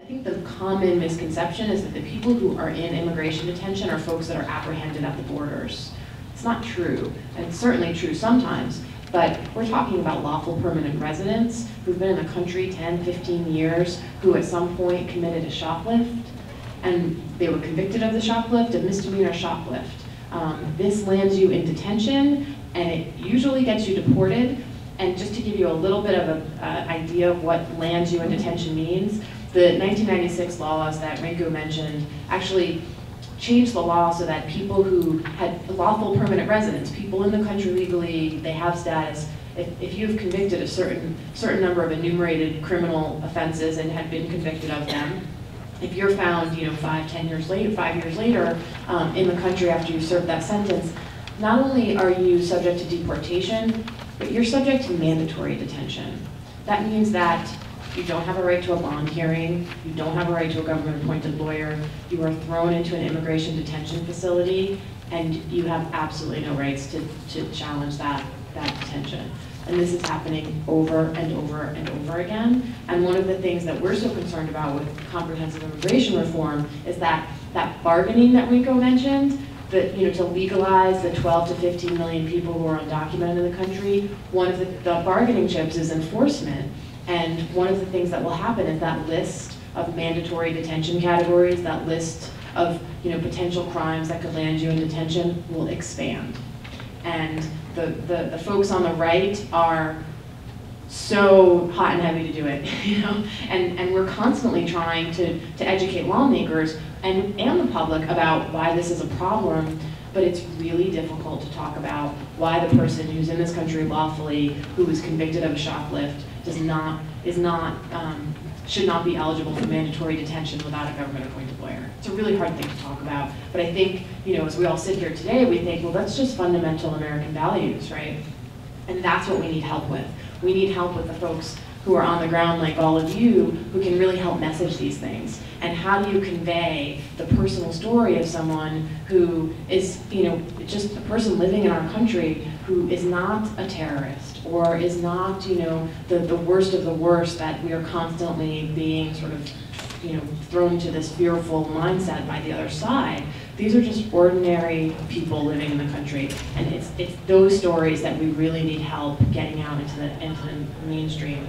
I think the common misconception is that the people who are in immigration detention are folks that are apprehended at the borders. It's not true, and it's certainly true sometimes, but we're talking about lawful permanent residents who've been in the country 10, 15 years, who at some point committed a shoplift, and they were convicted of the shoplift, a misdemeanor shoplift. This lands you in detention, and it usually gets you deported. And just to give you a little bit of an idea of what lands you in detention means, the 1996 laws that Rinko mentioned actually changed the law so that people who had lawful permanent residence, people in the country legally, they have status, if you've convicted a certain number of enumerated criminal offenses and had been convicted of them, if you're found, 5 years later in the country after you served that sentence, not only are you subject to deportation, but you're subject to mandatory detention. That means that you don't have a right to a bond hearing, you don't have a right to a government-appointed lawyer, you are thrown into an immigration detention facility, and you have absolutely no rights to challenge that detention. And this is happening over and over and over again. And one of the things that we're so concerned about with comprehensive immigration reform is that bargaining that Rico mentioned, that to legalize the 12 to 15 million people who are undocumented in the country, one of the bargaining chips is enforcement. And one of the things that will happen is that list of mandatory detention categories, that list of potential crimes that could land you in detention will expand. And the folks on the right are so hot and heavy to do it, and we're constantly trying to educate lawmakers and the public about why this is a problem, but it's really difficult to talk about why the person who's in this country lawfully, who was convicted of a shoplift, should not be eligible for mandatory detention without a government-appointed lawyer. It's a really hard thing to talk about, but I think, as we all sit here today, we think, well, that's just fundamental American values, right? And that's what we need help with. We need help with the folks who are on the ground like all of you, who can really help message these things. And how do you convey the personal story of someone who is, just a person living in our country who is not a terrorist, or is not, the worst of the worst, that we are constantly being sort of, thrown into this fearful mindset by the other side. These are just ordinary people living in the country, and it's those stories that we really need help getting out into the mainstream.